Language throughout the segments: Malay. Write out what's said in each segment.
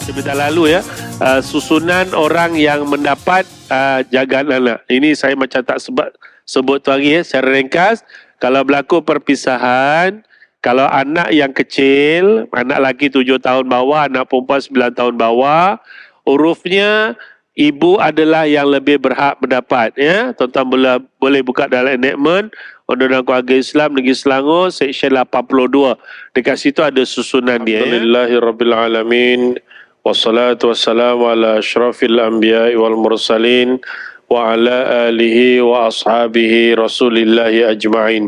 Sebentar lalu ya, susunan orang yang mendapat jagaan anak. Ini saya macam tak sebut tu lagi ya, secara ringkas. Kalau berlaku perpisahan, kalau anak yang kecil, anak lelaki 7 tahun bawah, anak perempuan 9 tahun bawah, hurufnya ibu adalah yang lebih berhak mendapat. Ya, tuan-tuan boleh buka dalam enactment Undang-Undang Keluarga Islam Negeri Selangor Seksyen 82. Dekat situ ada susunan dia. Alhamdulillahirrabbilalamin. Wassalatu wassalamu ala asyrafil anbiya'i wal mursalin wa ala alihi wa ashabihi rasulillahi ajma'in.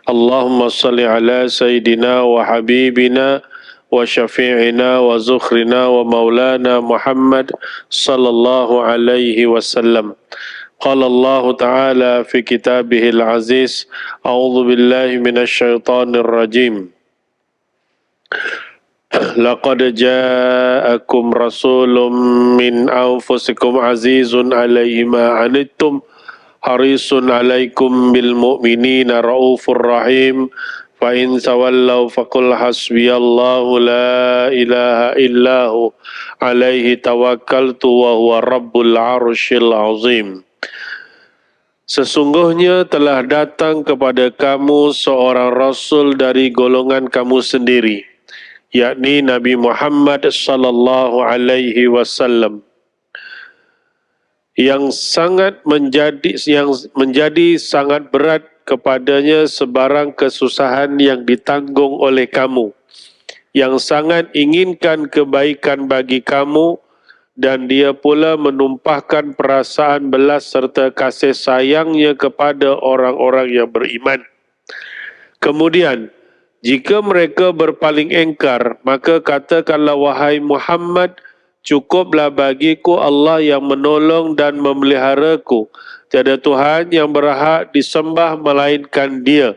Allahumma salli ala sayyidina wa habibina wa syafi'ina wa zukhrina wa maulana Muhammad sallallahu alaihi wasallam. Qala Allah Ta'ala fi kitabihil aziz, a'udzu billahi minasy syaithanir rajim. Laqad ja'akum rasulun min anfusikum azizun 'alaihi ma 'anittum harisun 'alaikum bil mu'minina raufur rahim. Fa in tawallaw faqul hasbiyallahu la ilaha illahu 'alaihi tawakkaltu wa huwa rabbul 'arsyil 'azim. Sesungguhnya telah datang kepada kamu seorang rasul dari golongan kamu sendiri, yakni Nabi Muhammad sallallahu alaihi wasallam, yang menjadi sangat berat kepadanya sebarang kesusahan yang ditanggung oleh kamu, yang sangat inginkan kebaikan bagi kamu, dan dia pula menumpahkan perasaan belas serta kasih sayangnya kepada orang-orang yang beriman. Kemudian, jika mereka berpaling engkar, maka katakanlah, wahai Muhammad, cukuplah bagiku Allah yang menolong dan memeliharaku. Tiada Tuhan yang berhak disembah melainkan Dia.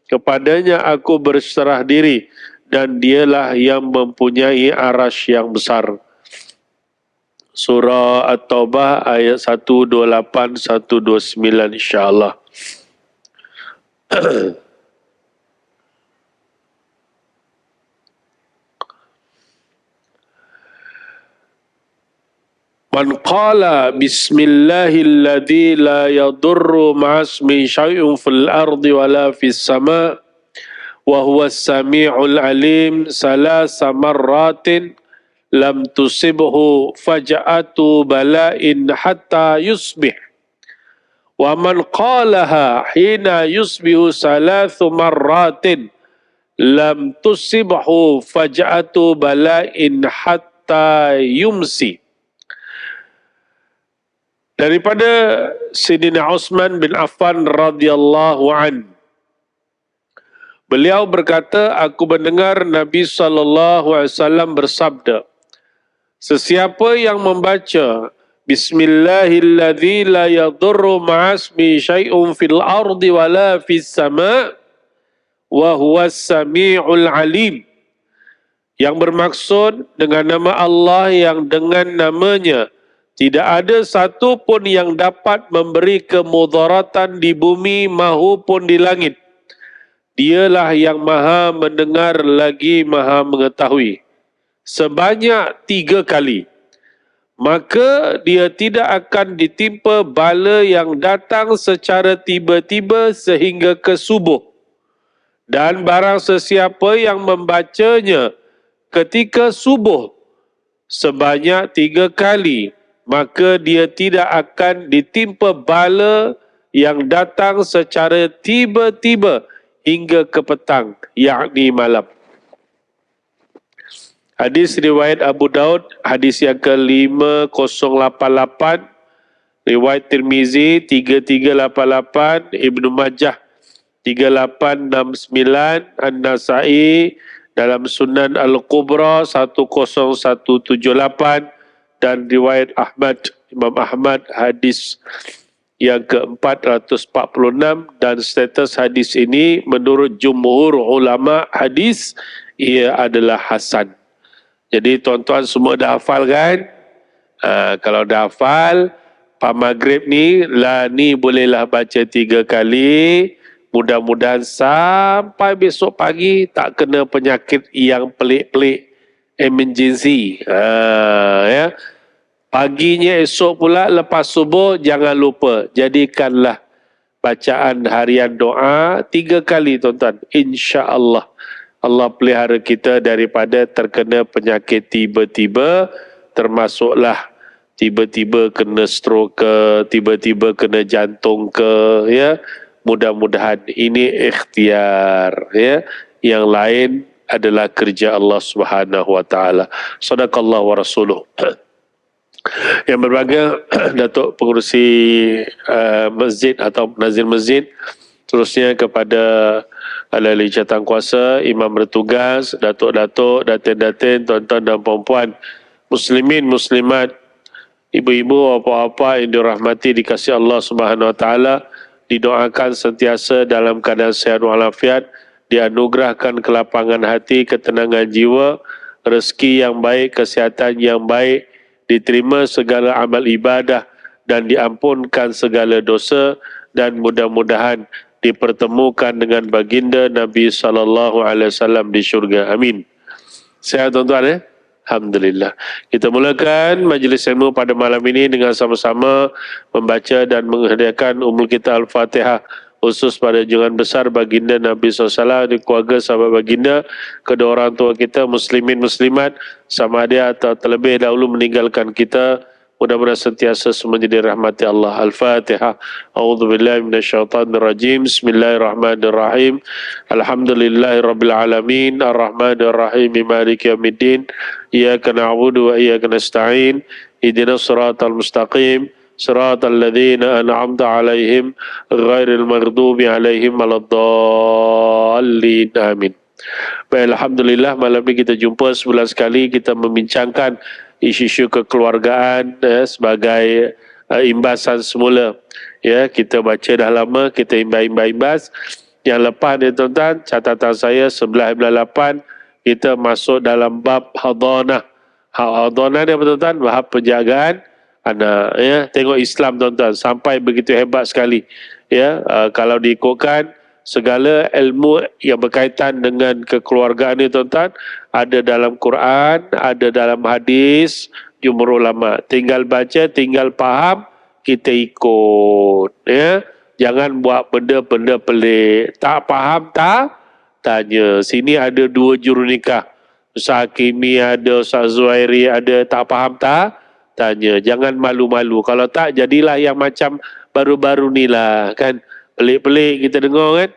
Kepadanya aku berserah diri, dan Dialah yang mempunyai arasy yang besar. Surah At-Taubah ayat 128, 129 insyaAllah. Man qala bismillahilladzi la yadurru ma'asmi syai'un fil ardi wala fis sama' wa huwa as-sami'ul alim salasa marratin lam tusibhu faja'atu bala'in hatta yusbih. Wa man qalaha hina yusbihu salathu marratin lam tusibhu faja'atu bala'in hatta yumsi. Daripada Sayyidina Utsman bin Affan radhiyallahu an, beliau berkata, aku mendengar Nabi SAW bersabda, sesiapa yang membaca Bismillahilladzi la yadurru ma'asmi syai'un fil ardi wala fis sama' wa huwas sami'ul alim, yang bermaksud dengan nama Allah yang dengan namanya tidak ada satu pun yang dapat memberi kemudaratan di bumi mahupun di langit. Dialah yang maha mendengar lagi maha mengetahui. Sebanyak 3 kali, maka dia tidak akan ditimpa bala yang datang secara tiba-tiba sehingga ke subuh. Dan barang sesiapa yang membacanya ketika subuh sebanyak 3 kali, maka dia tidak akan ditimpa bala yang datang secara tiba-tiba hingga ke petang, yakni malam. Hadis riwayat Abu Daud, hadis yang ke-5088, riwayat Tirmizi 3388, Ibnu Majah 3869, An-Nasai dalam Sunan Al-Kubra 10178, dan riwayat Ahmad, Imam Ahmad hadis yang ke-446, dan status hadis ini menurut jumhur ulama hadis ia adalah hasan. Jadi tuan-tuan semua dah hafal kan? Kalau dah hafal, maghrib ni bolehlah baca 3 kali. Mudah-mudahan sampai besok pagi tak kena penyakit yang pelik-pelik emergency. Ya. Paginya esok pula lepas subuh jangan lupa jadikanlah bacaan harian doa 3 kali tuan-tuan. InsyaAllah Allah pelihara kita daripada terkena penyakit tiba-tiba, termasuklah tiba-tiba kena stroke ke, tiba-tiba kena jantung ke, ya. Mudah-mudahan ini ikhtiar, ya. Yang lain adalah kerja Allah Subhanahu wa taala. Sadaqallahu wa rasuluh. Yang berbahagia Datuk Pengerusi Masjid atau Nazir Masjid, terusnya kepada ahli jawatankuasa, imam bertugas, datuk-datuk, datin-datin, tuan-tuan dan puan-puan, muslimin, muslimat, ibu-ibu, bapa-bapa yang dirahmati dikasihi Allah Subhanahu wa taala, didoakan sentiasa dalam keadaan sihat walafiat, dianugerahkan kelapangan hati, ketenangan jiwa, rezeki yang baik, kesihatan yang baik, diterima segala amal ibadah dan diampunkan segala dosa, dan mudah-mudahan dipertemukan dengan baginda Nabi SAW di syurga. Amin. Sihat tuan-tuan ya? Alhamdulillah. Kita mulakan majlis ilmu pada malam ini dengan sama-sama membaca dan menghadiahkan umul kita Al-Fatihah khusus pada junjungan besar baginda Nabi SAW, di keluarga sahabat baginda, kedua orang tua kita, muslimin muslimat, sama dia atau terlebih dahulu meninggalkan kita. Mudah-mudahan sentiasa semua jadi rahmati Allah. Al-Fatihah. A'udzubillahi minasyaitanirrajim. Bismillahirrahmanirrahim. Alhamdulillahirabbil alamin. Arrahmanirrahim. Maliki yaumiddin. Iyyaka na'budu wa iyyaka nasta'in. Ihdinas siratal mustaqim. Siratal ladzina an'amta 'alaihim ghairil maghdubi 'alaihim waladdallin. Amin. Baik, alhamdulillah malam ini kita jumpa sebulan sekali, kita membincangkan isu-isu kekeluargaan sebagai imbasan semula. Ya, kita baca dah lama, kita imbas. Yang lepas ni tuan-tuan, catatan saya sebelah 8 kita masuk dalam bab hadanah. Hadanah ni apa tuan-tuan? Bab penjagaan anak, ya. Tengok Islam tuan-tuan sampai begitu hebat sekali, ya. Kalau diikutkan segala ilmu yang berkaitan dengan kekeluargaan ini tuan-tuan ada dalam Quran, ada dalam hadis jumhur ulama. Tinggal baca, tinggal faham, kita ikut, ya. Jangan buat benda-benda pelik. Tak faham tak tanya. Sini ada 2 jurunikah, Ustaz Hakimi ada, Ustaz Zuhairi ada, tak faham tak tanya. Jangan malu-malu. Kalau tak, jadilah yang macam baru-baru ni lah, kan. Pelik-pelik kita dengar, kan.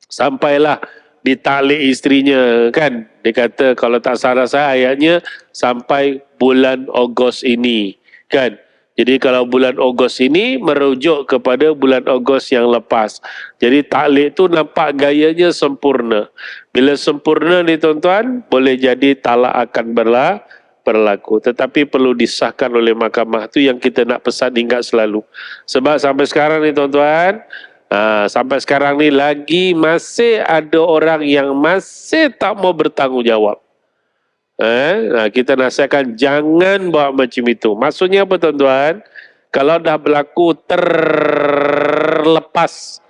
Sampailah ditaklik isterinya, kan. Dia kata kalau tak salah saya ayatnya sampai bulan Ogos ini, kan. Jadi kalau bulan Ogos ini merujuk kepada bulan Ogos yang lepas. Jadi taklik tu nampak gayanya sempurna. Bila sempurna ni tuan-tuan, boleh jadi talak akan berlaku. Tetapi perlu disahkan oleh mahkamah. Tu yang kita nak pesan, ingat selalu. Sebab sampai sekarang ni tuan-tuan, sampai sekarang ni lagi masih ada orang yang masih tak mau bertanggungjawab. Kita nasihatkan jangan buat macam itu. Maksudnya apa tuan-tuan? Kalau dah berlaku terlepas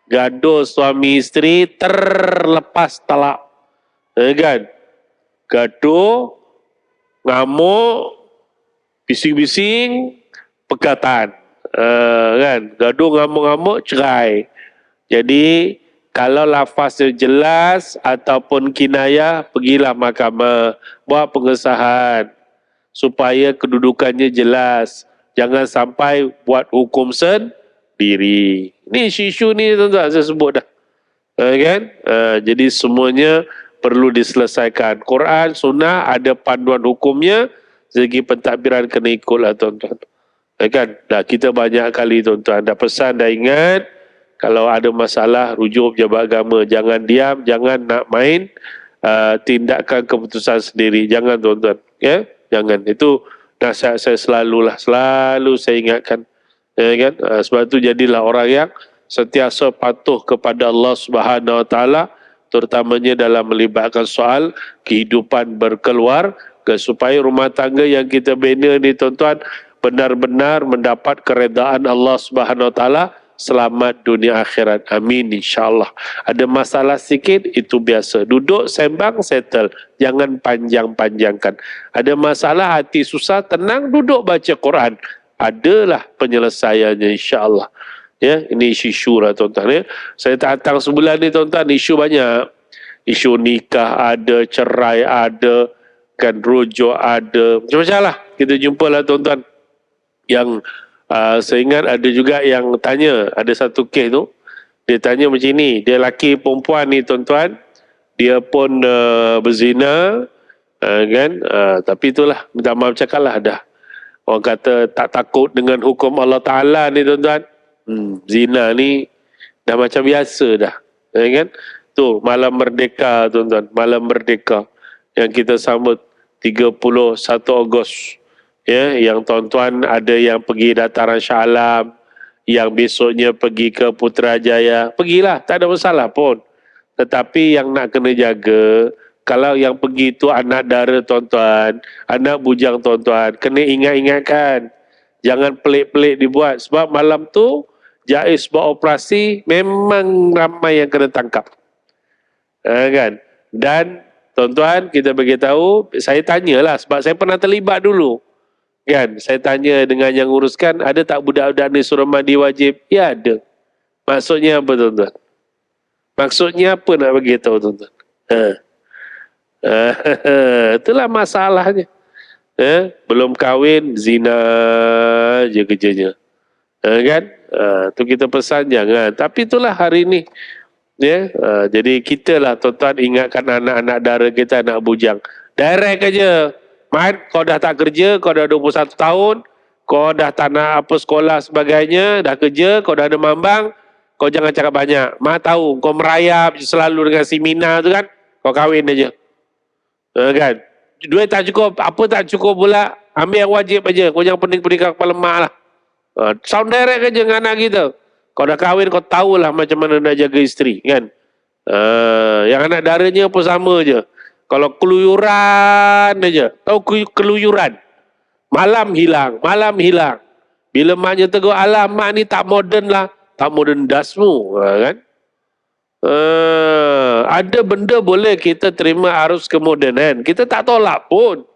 gaduh suami isteri, terlepas talak, kan? Gaduh, ngamuk, bising-bising, pegatan, kan? Gaduh, ngamuk-ngamuk, cerai. Jadi kalau lafaznya jelas ataupun kinayah, pergilah mahkamah, buat pengesahan supaya kedudukannya jelas. Jangan sampai buat hukum sendiri. Ni isu-isu ni tuan-tuan saya sebut dah, kan? Jadi semuanya perlu diselesaikan. Quran, sunnah ada panduan hukumnya, segi pentadbiran kena ikutlah tuan-tuan. Kan? Dah kita banyak kali tuan-tuan dah pesan, dah ingat. Kalau ada masalah, rujuk pejabat agama. Jangan diam, jangan nak main tindakan keputusan sendiri. Jangan tuan-tuan. Ya? Jangan. Itu nasihat saya selalulah. Selalu saya ingatkan. Ya, kan? Sebab itu jadilah orang yang sentiasa patuh kepada Allah Subhanahu Wa Taala, terutamanya dalam melibatkan soal kehidupan berkeluarga, supaya rumah tangga yang kita bina ni tuan-tuan benar-benar mendapat keredaan Allah Subhanahu Wa Taala selamat dunia akhirat. Amin insyaAllah. Ada masalah sikit, itu biasa. Duduk, sembang, settle. Jangan panjang-panjangkan. Ada masalah, hati susah, tenang, duduk baca Quran. Adalah penyelesaiannya insyaAllah. Ya, ini isu lah tuan-tuan. Ya. Saya tak datang sebulan ni tuan-tuan, isu banyak. Isu nikah ada, cerai ada, kan rujuk ada. Macam-macam lah. Kita jumpa lah tuan-tuan. Yang saya ingat ada juga yang tanya, ada satu kes tu, dia tanya macam ni, dia laki perempuan ni tuan-tuan, dia pun berzina, kan, tapi itulah, minta maaf cakap lah dah. Orang kata tak takut dengan hukum Allah Ta'ala ni tuan-tuan. Zina ni dah macam biasa dah, kan. Tu malam merdeka tuan-tuan, malam merdeka yang kita sambut 31 Ogos. Ya, yang tuan-tuan ada yang pergi dataran Shah Alam, yang besoknya pergi ke Putrajaya, pergilah, tak ada masalah pun. Tetapi yang nak kena jaga, kalau yang pergi tu anak dara tuan-tuan, anak bujang tuan-tuan, kena ingat-ingatkan. Jangan pelik-pelik dibuat, sebab malam tu Jais buat operasi, memang ramai yang kena tangkap. Kan? Dan tuan-tuan, kita beritahu, saya tanyalah sebab saya pernah terlibat dulu. Kan, saya tanya dengan yang uruskan, ada tak budak-budak ni suruh mandi wajib? Ya ada. Maksudnya apa tuan-tuan? Maksudnya apa nak bagi tahu tuan-tuan? Itulah masalahnya. Belum kahwin, zina je kerjanya. Kan? Tu kita pesan jangan. Tapi itulah hari ni. Ya, jadi kita lah tuan-tuan ingatkan anak-anak dara kita, anak bujang. Direct aja. Mat, kau dah tak kerja, kau dah 21 tahun, kau dah tak nak apa sekolah sebagainya, dah kerja, kau dah ada mambang, kau jangan cakap banyak. Mat tahu, kau merayap selalu dengan si Mina tu kan, kau kahwin aja. Kan? Duit tak cukup, apa tak cukup pula, ambil yang wajib aja, kau jangan pening-pening kepala mak lah. Sound direct aja dengan anak kita. Kau dah kahwin, kau tahulah macam mana nak jaga isteri, kan? Yang anak daranya pun sama je. Kalau keluyuran aja, tahu keluyuran. Malam hilang, malam hilang. Bila maknya tegur, alah mak ni tak moden lah. Tak moden dasmu, kan? Ada benda boleh kita terima arus kemodenan. Kita tak tolak pun.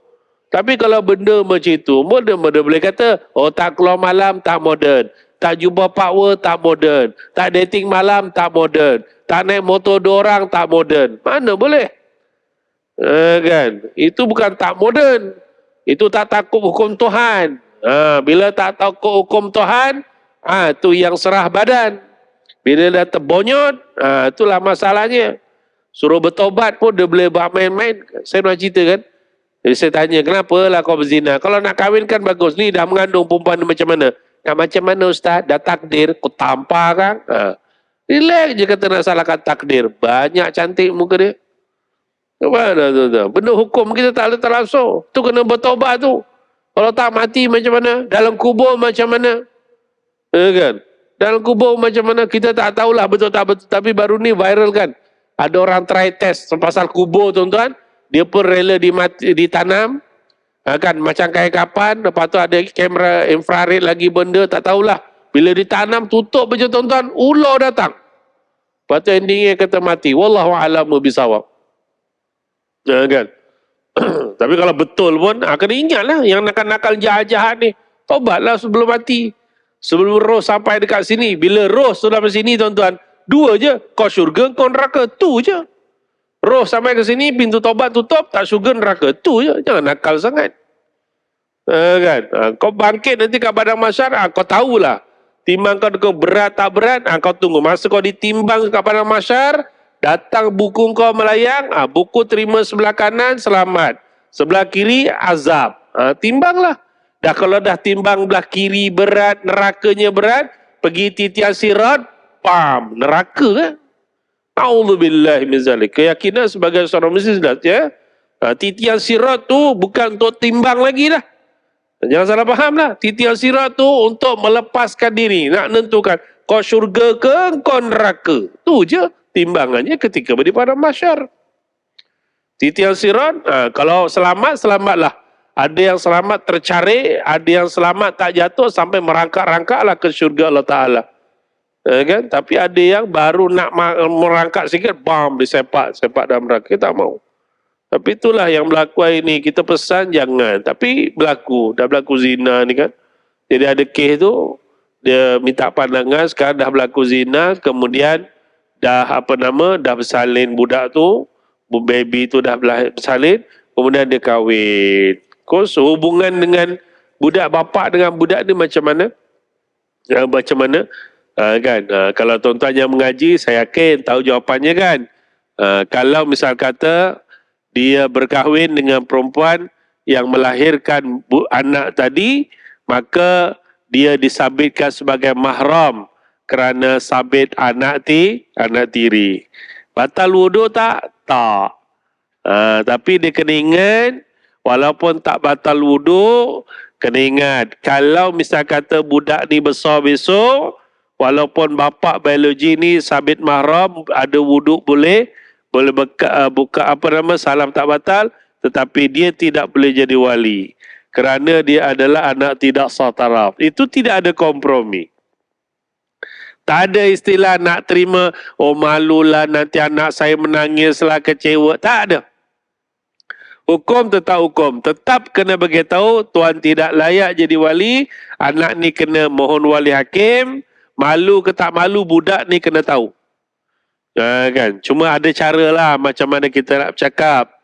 Tapi kalau benda macam itu, moden boleh kata, oh tak keluar malam, tak moden. Tak jumpa power, tak moden. Tak dating malam, tak moden. Tak naik motor dorang, tak moden. Mana boleh? Kan? Itu bukan tak moden. Itu tak takut hukum Tuhan. Bila tak takut hukum Tuhan, itu yang serah badan. Bila dah terbonyot, itulah masalahnya. Suruh bertobat pun dia boleh buat main-main. Saya nak cerita kan. Jadi saya tanya, kenapa lah kau berzina? Kalau nak kahwin kan bagus. Ni dah mengandung perempuan macam mana? Macam mana Ustaz? Dah takdir, kau tampar kan? Relax je kata nak salahkan takdir. Banyak cantik muka dia. Mana tu? Benda hukum kita tak boleh terlangsung. Tu kena bertobat tu. Kalau tak mati macam mana? Dalam kubur macam mana? Kan? Dalam kubur macam mana? Kita tak tahulah betul tak betul. Tapi baru ni viral kan. Ada orang try test pasal kubur tuan-tuan. Dia pun rela ditanam. Kan macam kayak kapan. Lepas tu ada kamera infrared lagi benda. Tak tahulah. Bila ditanam tutup je tuan-tuan. Ular datang. Lepas tu endingnya kata mati. Wallahu'alamu bisawab. Kan? Tapi kalau betul pun kena ingatlah yang nakal-nakal jahat-jahat ni, tobatlah sebelum mati, sebelum roh sampai dekat sini. Bila roh sudah sampai sini tuan-tuan, dua je, kau syurga kau neraka, tu je. Roh sampai ke sini, pintu tobat tutup, tak syurga neraka, tu je. Jangan nakal sangat. Kan? Kau bangkit nanti kat padang mahsyar, kau tahulah timbang kau berat tak berat, kau tunggu masa kau ditimbang kat padang mahsyar. Datang buku kau melayang, buku terima sebelah kanan, selamat. Sebelah kiri, azab. Timbanglah. Dah kalau dah timbang belah kiri berat, nerakanya berat, pergi titian sirat, pam, neraka kan? A'udzubillahi min zalik. Keyakinan sebagai seorang muslim ya. Titian sirat tu bukan untuk timbang lagi dah. Jangan salah faham lah. Titian sirat tu untuk melepaskan diri, nak menentukan kau syurga ke kau neraka. Tu je. Timbangannya ketika di padang mahsyar. Titian sirat, kalau selamat, selamatlah. Ada yang selamat tercari, ada yang selamat tak jatuh sampai merangkak-rangkaklah ke syurga Allah Ta'ala. Kan? Tapi ada yang baru nak merangkak sikit, bam, sepak dalam neraka. Kita tak mau. Tapi itulah yang berlaku hari ni. Kita pesan jangan. Tapi berlaku. Dah berlaku zina ni kan. Jadi ada kes tu, dia minta pandangan, sekarang dah berlaku zina, kemudian dah bersalin budak tu, baby tu dah bersalin, kemudian dia kahwin. Hubungan dengan budak, bapak dengan budak ni macam mana? Macam mana? Kan? Kalau tuan-tuan yang mengaji, saya yakin tahu jawapannya kan? Kalau misal kata, dia berkahwin dengan perempuan yang melahirkan anak tadi, maka dia disabitkan sebagai mahram kerana sabit anak tiri. Batal wuduk tak? Tak. Tapi dia kena ingat, walaupun tak batal wuduk, kena ingat, kalau misal kata budak ni besar besok, walaupun bapak biologi ni sabit mahram, ada wuduk boleh buka salam tak batal, tetapi dia tidak boleh jadi wali. Kerana dia adalah anak tidak sah taraf. Itu tidak ada kompromi. Tak ada istilah nak terima, oh malulah nanti anak saya menangislah, kecewa. Tak ada. Hukum tetap hukum. Tetap kena beritahu tuan tidak layak jadi wali. Anak ni kena mohon wali hakim. Malu ke tak malu, budak ni kena tahu. Kan? Cuma ada cara lah macam mana kita nak bercakap.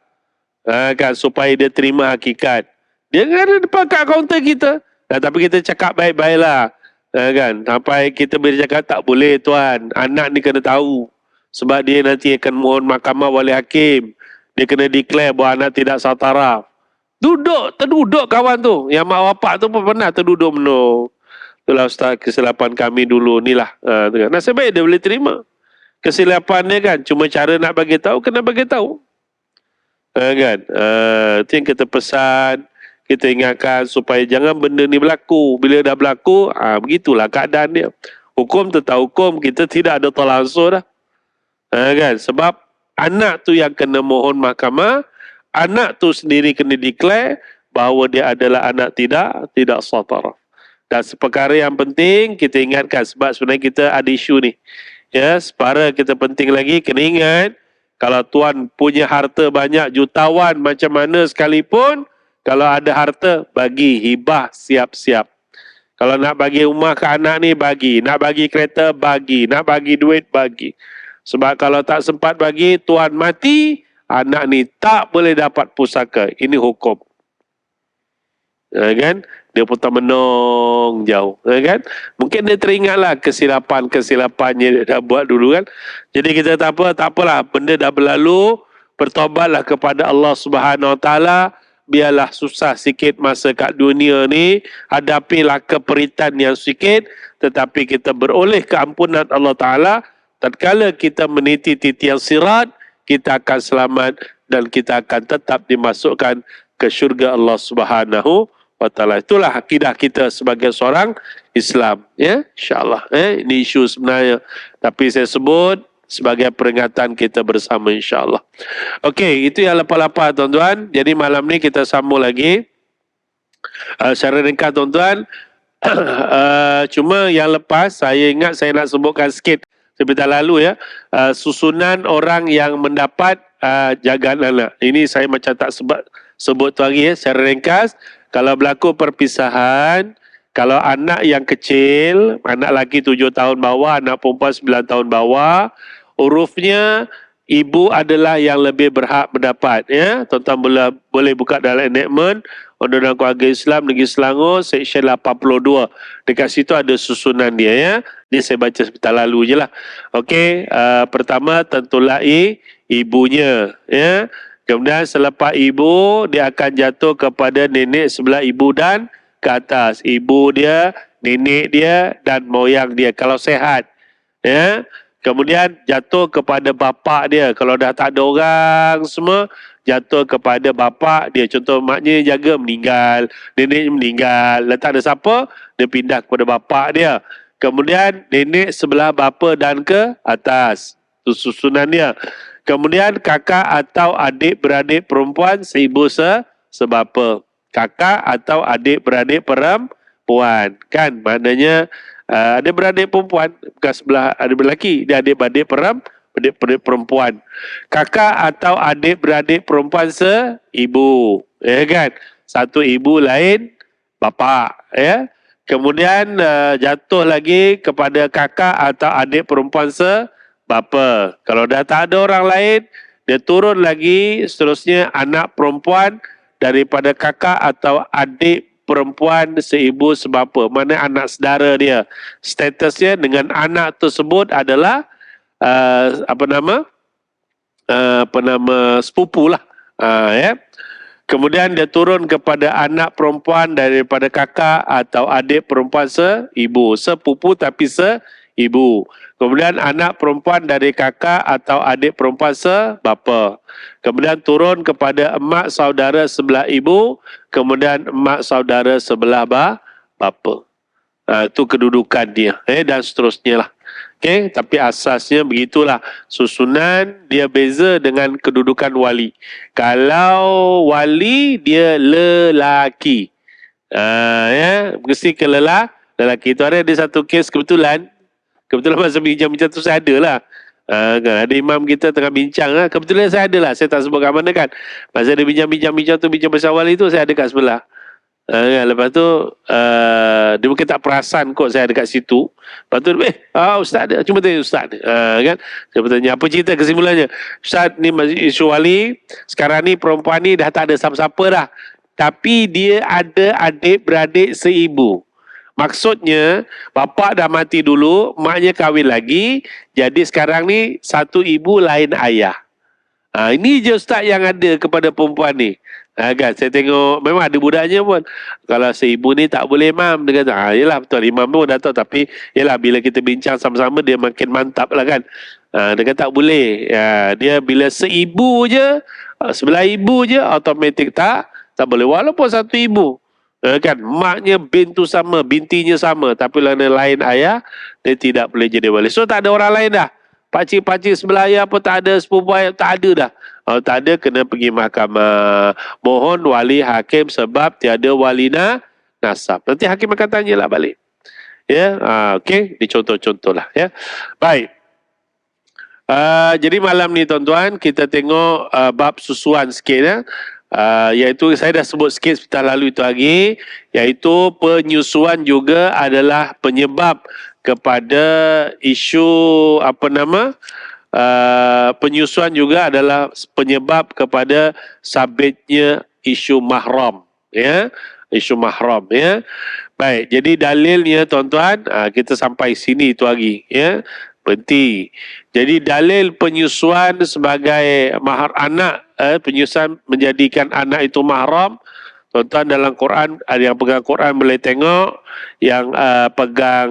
Kan? Supaya dia terima hakikat. Dia ada depan kat kaunter kita. Tapi kita cakap baik-baik lah. Kan? Sampai kita bercakap, tak boleh tuan. Anak ni kena tahu. Sebab dia nanti akan mohon mahkamah wali hakim. Dia kena declare bahawa anak tidak sah taraf. Terduduk kawan tu. Yang mak bapak tu pun pernah terduduk menung. Itulah Ustaz, kesilapan kami dulu ni lah. Nasib baik dia boleh terima. Kesilapan dia kan. Cuma cara nak bagi tahu, kena bagi tahu. Kan? Itu yang kita pesan. Kita ingatkan supaya jangan benda ni berlaku. Bila dah berlaku, begitulah keadaan dia. Hukum tetap hukum, kita tidak ada tolak ansur dah. Kan? Sebab anak tu yang kena mohon mahkamah, anak tu sendiri kena declare bahawa dia adalah anak tidak sah taraf. Dan seperkara yang penting kita ingatkan, sebab sebenarnya kita ada isu ni. Ya, separa kita penting lagi, kena ingat, kalau tuan punya harta banyak jutawan macam mana sekalipun, kalau ada harta, bagi, hibah, siap-siap. Kalau nak bagi rumah ke anak ni, bagi. Nak bagi kereta, bagi. Nak bagi duit, bagi. Sebab kalau tak sempat bagi, tuan mati, anak ni tak boleh dapat pusaka. Ini hukum. Kan? Dia pun tak menong jauh. Kan? Mungkin dia teringatlah kesilapan-kesilapannya dia dah buat dulu kan. Jadi kita tak apalah. Benda dah berlalu, bertobatlah kepada Allah Subhanahu Wa Taala. Biarlah susah sikit masa kat dunia ni, hadapilah keperitan yang sikit, tetapi kita beroleh keampunan Allah Ta'ala. Tatkala kita meniti titian sirat, kita akan selamat dan kita akan tetap dimasukkan ke syurga Allah Subhanahu Wa Ta'ala. Itulah akidah kita sebagai seorang Islam. Ya, insyaAllah. Ini isu sebenarnya. Tapi saya sebut sebagai peringatan kita bersama insyaAllah. Okey, itu yang lepas-lepas tuan-tuan. Jadi malam ni kita sambung lagi. Secara ringkas tuan-tuan. Cuma yang lepas, saya ingat saya nak sebutkan sikit seperti lalu ya. Susunan orang yang mendapat jagaan anak. Ini saya macam tak sebut tu lagi ya. Secara ringkas, kalau berlaku perpisahan, kalau anak yang kecil, anak lelaki 7 tahun bawah, anak perempuan 9 tahun bawah, urufnya ibu adalah yang lebih berhak mendapat. Ya, tuan-tuan boleh buka dalam enactment Undang-Undang Keluarga Islam Negeri Selangor Seksyen 82. Dekat situ ada susunan dia ya. Ni saya baca sebentar lalu je lah. Okey, pertama tentulah ibunya ya. Kemudian selepas ibu, dia akan jatuh kepada nenek sebelah ibu dan ke atas. Ibu dia, nenek dia dan moyang dia kalau sehat. Ya. Kemudian jatuh kepada bapa dia. Kalau dah tak ada orang semua, jatuh kepada bapa dia. Contoh maknya jaga meninggal, nenek meninggal, dah tak ada siapa, dia pindah kepada bapa dia. Kemudian nenek sebelah bapa dan ke atas. Itu susunan dia. Kemudian kakak atau adik-beradik perempuan seibu sebapa. Kakak atau adik-beradik perempuan. Kan? Maknanya Adik-beradik perempuan, bukan sebelah adik lelaki, dia adik-beradik perempuan. Kakak atau adik-beradik perempuan seibu, ya kan? Satu ibu lain bapa, ya. Kemudian jatuh lagi kepada kakak atau adik perempuan sebapa. Kalau dah tak ada orang lain, dia turun lagi seterusnya anak perempuan daripada kakak atau adik perempuan seibu sebapa. Mana anak saudara dia. Statusnya dengan anak tersebut adalah sepupu lah. Ya. Kemudian dia turun kepada anak perempuan daripada kakak atau adik perempuan seibu. Sepupu tapi seibu. Kemudian anak perempuan dari kakak atau adik perempuan sebapa. Kemudian turun kepada emak saudara sebelah ibu. Kemudian emak saudara sebelah bapa. Itu kedudukan dia. Dan seterusnya lah. Okay, tapi asasnya begitulah. Susunan dia beza dengan kedudukan wali. Kalau wali dia lelaki. Ya, mesti ke lelaki. Itu ada satu kes kebetulan masa bincang-bincang tu saya ada lah. Kan, ada imam kita tengah bincang lah. Kebetulan saya ada lah. Saya tak sebut kat mana kan. Masa dia bincang tu, bincang pasal wali tu, saya ada kat sebelah. Lepas tu dia mungkin tak perasan kot saya ada kat situ. Lepas tu ustaz ada, cuma tanya ustaz kan. Dia bertanya apa cerita kesimpulannya. Ustaz ni isu wali, sekarang ni perempuan ni dah tak ada siapa-siapa dah, tapi dia ada adik-beradik seibu. Maksudnya bapa dah mati dulu, maknya kahwin lagi, jadi sekarang ni satu ibu lain ayah. Ini je ustaz yang ada kepada perempuan ni. Kan saya tengok memang ada budaknya pun. Kalau seibu ni tak boleh imam, dia kata yelah betul, imam pun dah tahu, tapi yelah bila kita bincang sama-sama dia makin mantap lah kan. Dia kata tak boleh. Dia bila seibu je, sebelah ibu je, automatik tak boleh, walaupun satu ibu. Kan maknya bintu sama, bintinya sama, tapi lain ayah, dia tidak boleh jadi wali. So tak ada orang lain dah. Pakcik-pakcik sebelah ayah pun tak ada, sepupu ayah tak ada dah. Kalau tak ada, kena pergi mahkamah. Mohon wali hakim sebab tiada wali nasab. Nanti hakim akan tanya lah balik. Ya, okey. Ini contoh-contoh lah. Ya. Baik. Jadi malam ni tuan-tuan, kita tengok bab susuan sikit ya. Iaitu saya dah sebut sikit sebentar lalu itu lagi, iaitu penyusuan juga adalah penyebab kepada isu penyusuan juga adalah penyebab kepada sabitnya isu mahram, ya, isu mahram, ya. Baik, jadi dalilnya tuan-tuan, kita sampai sini itu lagi, ya. Berhenti. Jadi dalil penyusuan sebagai mahar anak, penyusuan menjadikan anak itu mahram. Tuan-tuan dalam Quran, ada yang pegang Quran boleh tengok, yang pegang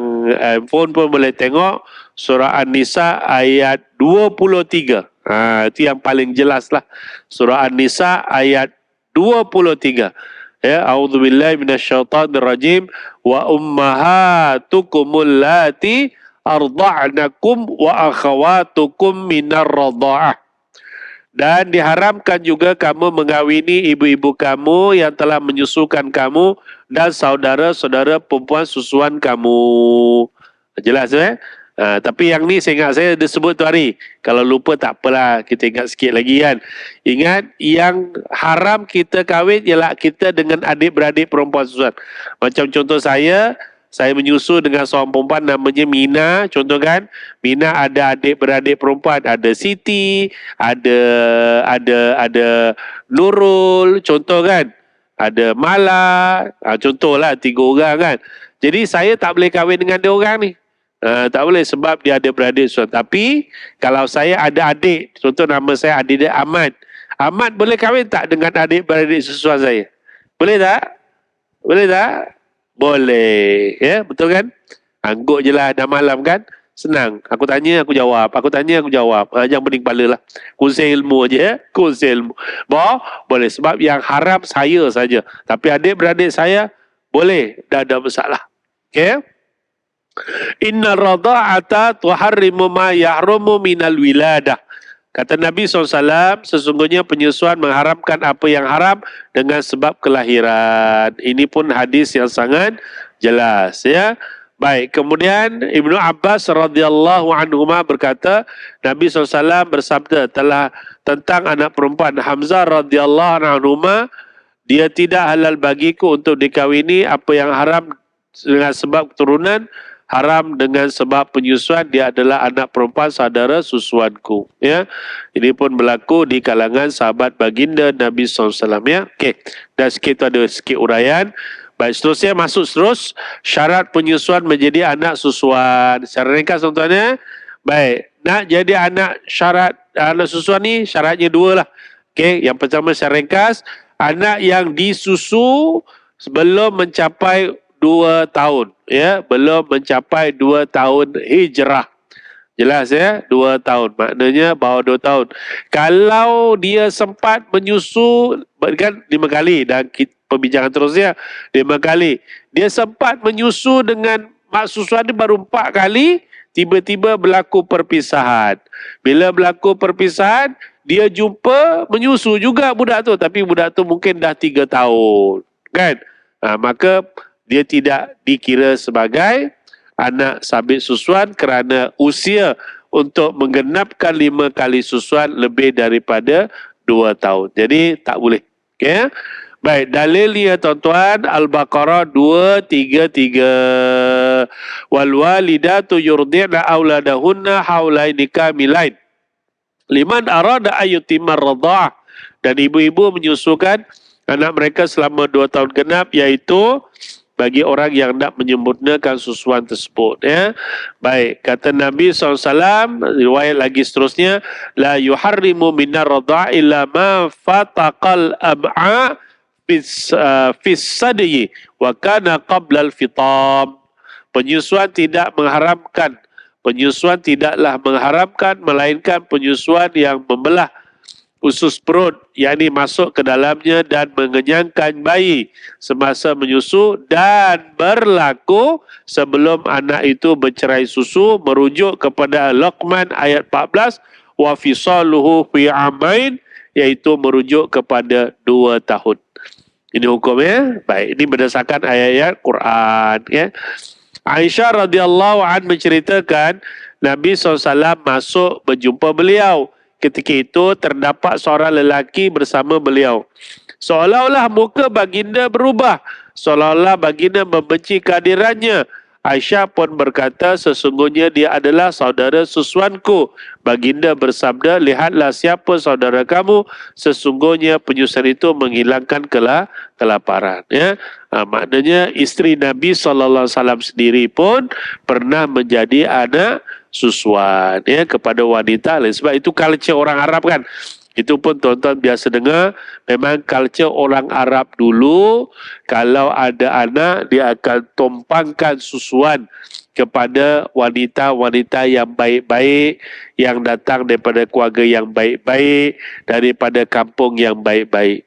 phone pun boleh tengok, surah An-Nisa ayat 23. Itu yang paling jelas lah. Surah An-Nisa ayat 23. Ya, a'udzubillahi minasyaitonirrajim, wa ummahatukumul lati arda'nakum wa akhawatukum minar radha'ah. Dan diharamkan juga kamu mengawini ibu-ibu kamu yang telah menyusukan kamu dan saudara-saudara perempuan susuan kamu. Jelas tapi yang ni saya ingat saya disebut tu hari. Kalau lupa tak apalah, kita ingat sikit lagi kan. Ingat yang haram kita kahwin ialah kita dengan adik-beradik perempuan susuan. Macam contoh saya menyusu dengan seorang perempuan namanya Mina, contoh kan. Mina ada adik-beradik perempuan, ada Siti, ada Nurul, contoh kan. Ada Mala, contohlah 3 orang kan. Jadi saya tak boleh kahwin dengan dia orang ni. Tak boleh sebab dia ada beradik susuan. Tapi kalau saya ada adik, contoh nama saya adik dia Ahmad. Ahmad boleh kahwin tak dengan adik-beradik susuan saya? Boleh tak? Boleh tak? Boleh. Ya, betul kan? Angguk je lah dah malam kan? Senang. Aku tanya, aku jawab. Aku tanya, aku jawab. Jangan pening kepala lah. Kongsi ilmu je ya. Kongsi ilmu. Boleh. Sebab yang haram saya saja. Tapi adik-beradik saya, boleh. Dah ada masalah. Okay? Inna radha'ata tuharrimu ma yahrumu minal wiladah. Kata Nabi SAW, sesungguhnya penyusuan mengharamkan apa yang haram dengan sebab kelahiran. Ini pun hadis yang sangat jelas ya. Baik, kemudian Ibnu Abbas radhiyallahu anhuma berkata, Nabi SAW bersabda telah tentang anak perempuan Hamzah radhiyallahu anhuma, dia tidak halal bagiku untuk dikawini, apa yang haram dengan sebab keturunan, haram dengan sebab penyusuan, dia adalah anak perempuan saudara susuanku. Ya, ini pun berlaku di kalangan sahabat baginda Nabi SAW. Ya, okey. Dan sikit ada sikit uraian. Baik, seterusnya masuk terus syarat penyusuan menjadi anak susuan. Secara ringkas tuan-tuan ya. Baik, nak jadi anak susuan ni syaratnya dua lah. Okey, yang pertama secara ringkas, anak yang disusu sebelum mencapai 2 tahun, ya, belum mencapai 2 tahun hijrah. Jelas ya, 2 tahun. Maknanya bawah 2 tahun. Kalau dia sempat menyusu, kan 5 kali, dan perbincangan terusnya 5 kali. Dia sempat menyusu dengan mak susuan dia baru 4 kali, tiba-tiba berlaku perpisahan. Bila berlaku perpisahan, dia jumpa menyusu juga budak tu, tapi budak tu mungkin dah 3 tahun. Kan? Maka dia tidak dikira sebagai anak sabit susuan kerana usia untuk menggenapkan 5 kali susuan lebih daripada 2 tahun. Jadi tak boleh. Okay? Baik, dalilnya tuan-tuan, Al-Baqarah 233. Wal walidatu yurdi'na auladahunna haulaini kamilain liman arada ayyutimar radha'ah. Dan ibu-ibu menyusukan anak mereka selama 2 tahun genap, iaitu bagi orang yang nak menyempurnakan susuan tersebut. Ya. Baik, kata Nabi SAW, riwayat lagi seterusnya, la yuharrimu minar radha' illa ma fataqal ab'a fis sadyi wa kana qabla al-fitam. Penyusuan tidaklah mengharamkan melainkan penyusuan yang membelah usus perut, yakni masuk ke dalamnya dan mengenyangkan bayi semasa menyusu, dan berlaku sebelum anak itu bercerai susu, merujuk kepada Luqman ayat 14, wa fisaluhu fi amain, iaitu merujuk kepada 2 tahun. Ini hukumnya. Baik, ini berdasarkan ayat-ayat Quran. Ya. Aisyah radhiyallahu an menceritakan Nabi SAW masuk berjumpa beliau. Ketika itu terdapat seorang lelaki bersama beliau. Seolah-olah muka baginda berubah. Seolah-olah baginda membenci kehadirannya. Aisyah pun berkata, sesungguhnya dia adalah saudara susuanku. Baginda bersabda, lihatlah siapa saudara kamu. Sesungguhnya penyusuan itu menghilangkan kelaparan. Ya. Maknanya isteri Nabi SAW sendiri pun pernah menjadi anak susuan, ya, kepada wanita lain. Sebab itu culture orang Arab kan. Itu pun tuan-tuan biasa dengar, memang culture orang Arab dulu, kalau ada anak, dia akan tumpangkan susuan kepada wanita-wanita yang baik-baik, yang datang daripada keluarga yang baik-baik, daripada kampung yang baik-baik.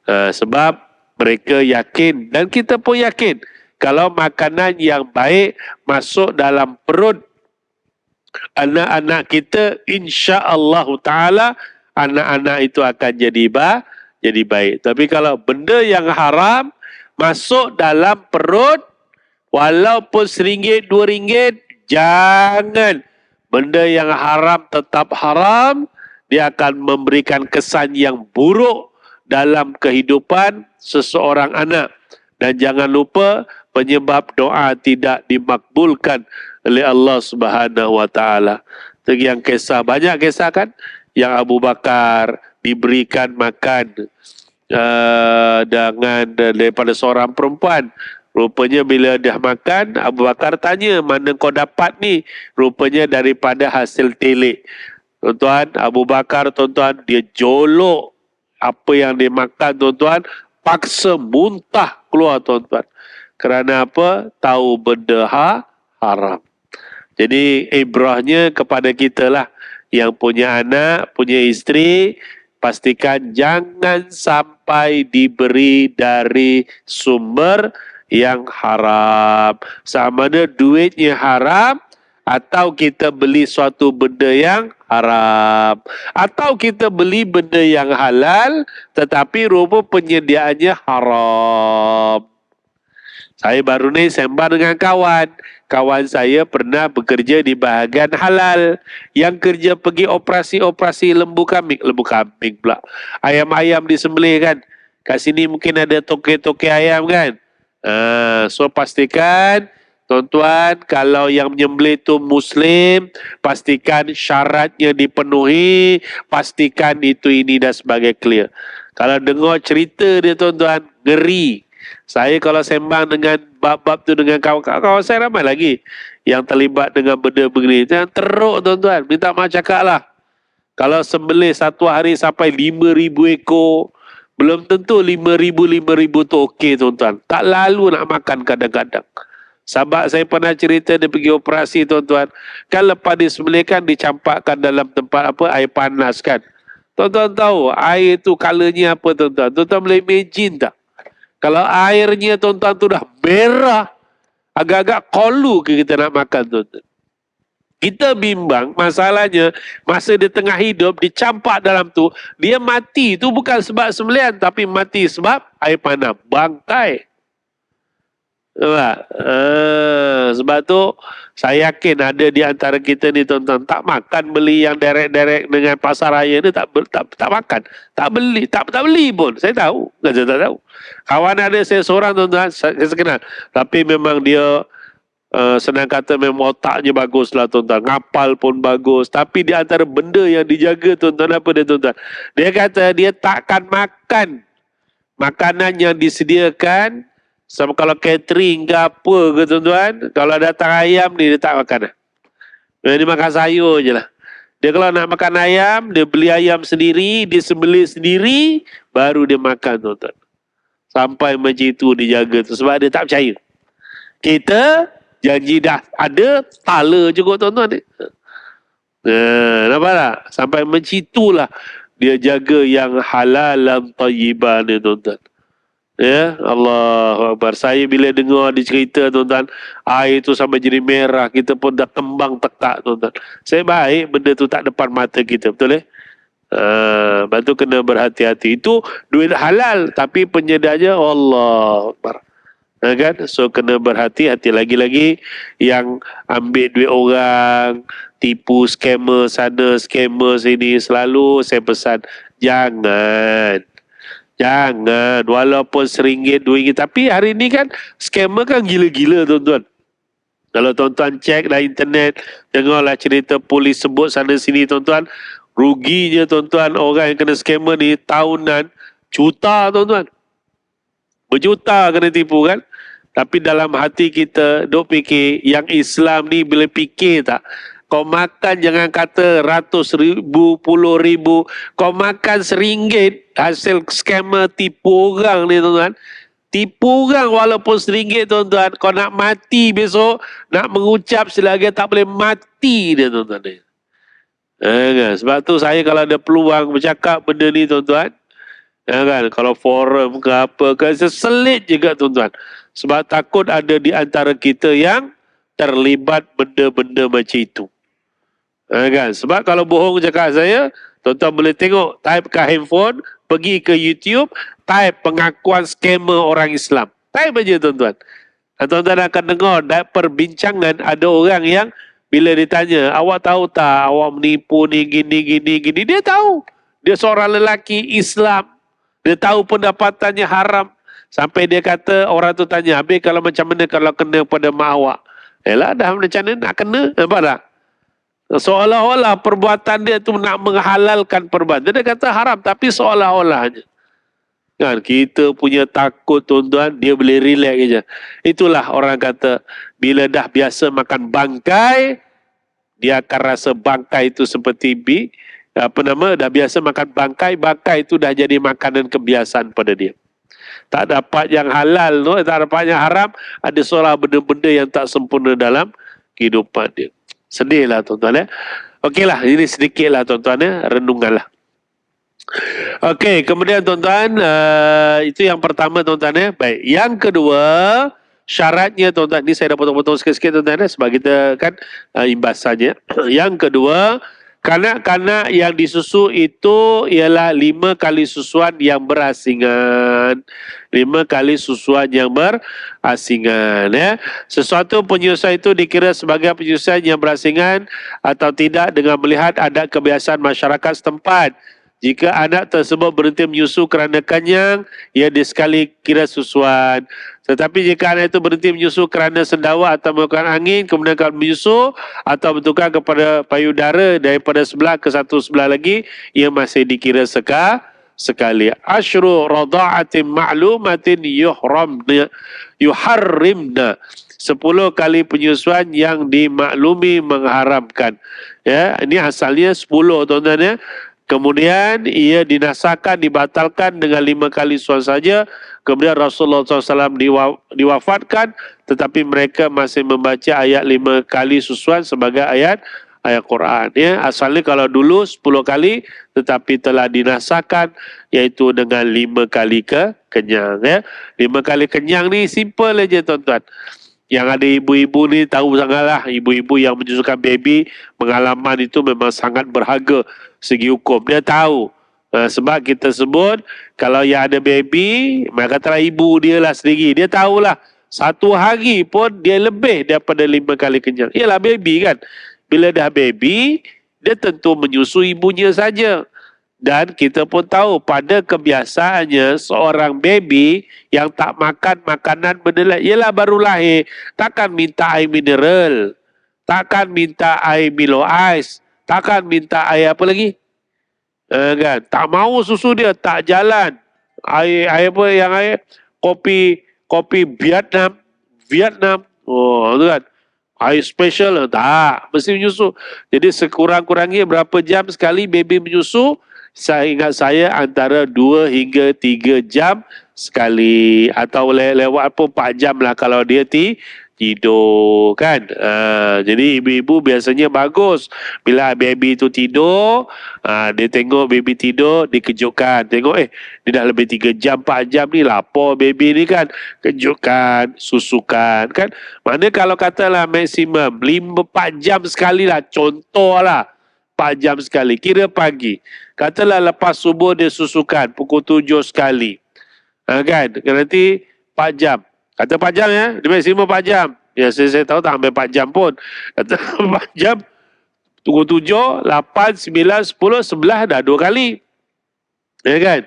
Sebab mereka yakin, dan kita pun yakin, kalau makanan yang baik masuk dalam perut anak-anak kita, insya-Allah taala anak-anak itu akan jadi baik. Tapi kalau benda yang haram masuk dalam perut, walaupun RM1, RM2, jangan. Benda yang haram tetap haram, dia akan memberikan kesan yang buruk dalam kehidupan seseorang anak. Dan jangan lupa, penyebab doa tidak dimakbulkan oleh Allah Subhanahu wa taala. Itu yang kisah, banyak kisah kan, yang Abu Bakar diberikan makan dengan daripada seorang perempuan. Rupanya bila dah makan, Abu Bakar tanya, mana kau dapat ni? Rupanya daripada hasil telik. Tuan-tuan, Abu Bakar, tuan-tuan, dia jolok apa yang dia makan, tuan-tuan, paksa muntah keluar, tuan-tuan. Kerana apa? Tahu benda haram. Jadi ibrahnya kepada kita lah, yang punya anak, punya isteri, pastikan jangan sampai diberi dari sumber yang haram. Sama ada duitnya haram, atau kita beli suatu benda yang haram, atau kita beli benda yang halal tetapi rupa penyediaannya haram. Saya baru ni sembang dengan kawan. Kawan saya pernah bekerja di bahagian halal. Yang kerja pergi operasi lembu kambing pula. Ayam-ayam disembelih kan. Kat sini mungkin ada toke-toke ayam kan. So pastikan tuan-tuan, kalau yang menyembelih itu Muslim, pastikan syaratnya dipenuhi, pastikan ini dan sebagai clear. Kalau dengar cerita dia tuan-tuan, ngeri. Saya kalau sembang dengan bab-bab tu dengan kawan-kawan saya ramai lagi yang terlibat dengan benda begini. Jangan teruk tuan-tuan, minta maaf cakap lah. Kalau sembelih satu hari sampai 5,000 ekor, belum tentu 5,000 tu okey tuan-tuan. Tak lalu nak makan kadang-kadang. Sahabat saya pernah cerita dia pergi operasi tuan-tuan. Kan lepas disembelihkan dicampakkan dalam tempat air panas kan. Tuan-tuan tahu air tu colornya apa tuan-tuan? Tuan-tuan boleh imagine tak? Kalau airnya tuan-tuan tu dah merah, agak-agak kolu ke kita nak makan tuan-tuan. Kita bimbang, masalahnya masa dia tengah hidup, dicampak dalam tu, dia mati tu bukan sebab sembelihan, tapi mati sebab air panas, bangkai. Sebab tu saya yakin ada di antara kita ni tuan-tuan tak makan beli yang direct dengan pasar raya ni, tak makan, tak beli pun. Saya tahu, saya tak tahu. Kawan ada saya seorang tuan-tuan, saya kenal, tapi memang dia senang kata memang otaknya bagus lah tuan-tuan, ngapal pun bagus, tapi di antara benda yang dijaga tuan-tuan apa dia tuan-tuan? Dia kata dia takkan makan makanan yang disediakan. Sama kalau catering ke apa ke tuan-tuan, kalau datang ayam ni dia tak makan. Dia makan sayur je lah. Dia kalau nak makan ayam, dia beli ayam sendiri, dia sembelih sendiri, baru dia makan tuan-tuan. Sampai macam itu dijaga tu, sebab dia tak percaya. Kita janji dah ada, tala juga tuan-tuan ni. Nampak tak? Sampai macam itulah dia jaga yang halal dan tayyiban ni tuan-tuan. Ya, Allahu Akbar. Saya bila dengar dia cerita tuan-tuan, air tu sampai jadi merah, kita pun dah kembang tekak tuan-tuan. Saya baik benda tu tak depan mata kita, betul lepas tu kena berhati-hati. Itu duit halal tapi penyedianya Allahu Akbar. Kan? So kena berhati-hati. Lagi-lagi yang ambil duit orang, tipu scammer sana, scammer sini, selalu saya pesan jangan, walaupun RM1, RM2. Tapi hari ni kan scammer kan gila-gila tuan-tuan. Kalau tuan-tuan cek dalam internet, dengarlah cerita polis sebut sana sini tuan-tuan, ruginya tuan-tuan orang yang kena scammer ni tahunan juta tuan-tuan. Berjuta kena tipu kan. Tapi dalam hati kita duk fikir yang Islam ni bila fikir tak, kau makan jangan kata ratus ribu, puluh ribu. Kau makan RM1 hasil scammer tipu orang ni tuan-tuan. Tipu orang walaupun RM1 tuan-tuan. Kau nak mati besok, nak mengucap selagi tak boleh mati dia tuan-tuan. Sebab tu saya kalau ada peluang bercakap benda ni tuan-tuan. Kan? Kalau forum ke apa ke, saya selit juga tuan-tuan. Sebab takut ada di antara kita yang terlibat benda-benda macam itu. Kan? Sebab kalau bohong cakap saya, tuan-tuan boleh tengok, type ke handphone, pergi ke YouTube, type pengakuan scammer orang Islam. Type aja tuan-tuan. Dan tuan-tuan akan dengar perbincangan ada orang yang bila ditanya, awak tahu tak awak menipu ni gini. Dia tahu. Dia seorang lelaki Islam. Dia tahu pendapatannya haram. Sampai dia kata, orang tu tanya, habis kalau macam mana kalau kena pada mak awak? Yalah, dah macam mana nak kena? Nampak tak? Seolah-olah perbuatan dia tu nak menghalalkan perbuatan. Dia kata haram, tapi seolah-olahnya. Kan, kita punya takut tuan-tuan, dia boleh relax je. Itulah orang kata, bila dah biasa makan bangkai, dia akan rasa bangkai itu seperti dah biasa makan bangkai itu dah jadi makanan kebiasaan pada dia. Tak dapat yang halal, tak dapat yang haram, ada seorang benda-benda yang tak sempurna dalam kehidupan dia. Sedih lah tuan-tuan. Okeylah, ini sedikit lah tuan-tuan, renungan lah. Okey, kemudian tuan-tuan, itu yang pertama tuan-tuan. Baik, yang kedua, syaratnya tuan-tuan, ni saya dah potong-potong sikit-sikit tuan-tuan, sebab kita kan imbas saja. Yang kedua, Kanak-kanak yang disusu itu ialah 5 kali susuan yang berasingan. 5 kali susuan yang berasingan. Ya. Sesuatu penyusuan itu dikira sebagai penyusuan yang berasingan atau tidak dengan melihat adat kebiasaan masyarakat setempat. Jika anak tersebut berhenti menyusu kerana kenyang, ia disekali kira susuan. Tetapi jika anak itu berhenti menyusu kerana sendawa atau melakukan angin, kemudian kalau menyusu atau bertukar kepada payudara daripada sebelah ke satu sebelah lagi, ia masih dikira sekali. Asyru radha'atin ma'lumatin yuharrimna. 10 kali penyusuan yang dimaklumi mengharamkan. Ya, ini asalnya 10 tuan-tuan ya. Kemudian ia dinasahkan, dibatalkan dengan 5 kali susuan saja. Kemudian Rasulullah SAW diwafatkan, tetapi mereka masih membaca ayat 5 kali susuan sebagai ayat Quran. Ya, asalnya kalau dulu 10 kali, tetapi telah dinasahkan iaitu dengan 5 kali kenyang. Ya, 5 kali kenyang ni simple aja tuan-tuan. Yang ada ibu-ibu ni tahu sangatlah, ibu-ibu yang menyusukan baby, pengalaman itu memang sangat berharga segi hukum. Dia tahu. Sebab kita sebut, kalau yang ada baby, maka katalah ibu dia lah sendiri. Dia tahulah, 1 hari pun dia lebih daripada 5 kali kenyang. Ialah baby kan. Bila dah baby, dia tentu menyusui ibunya saja. Dan kita pun tahu pada kebiasaannya seorang baby yang tak makan makanan benda lain, ialah baru lahir, takkan minta air mineral, takkan minta air Milo Ice, takkan minta air apa lagi? Kan? Tak mau susu dia, tak jalan. Air apa yang air? Kopi Vietnam. Oh, tu kan. Air special tak, mesti menyusu. Jadi sekurang-kurangnya berapa jam sekali baby menyusu? Saya ingat saya antara 2 hingga 3 jam sekali, atau lewat pun 4 jam lah kalau dia tidur kan. Jadi ibu-ibu biasanya bagus bila baby tu tidur, dia tengok baby tidur, dikejutkan, tengok dia dah lebih 3 jam 4 jam ni, lapar baby ni kan, kejutkan, susukan kan. Mana kalau katalah maksimum 4 jam sekali lah, contoh lah 4 jam sekali, kira pagi, katalah lepas subuh dia susukan pukul 7 sekali, kan, nanti 4 jam. Kata 4 jam ya, dia maksimum 4 jam. Ya, saya tahu tak sampai 4 jam pun. Kata 4 jam, tunggu 7, 8, 9, 10, 11 dah 2 kali. Ya kan?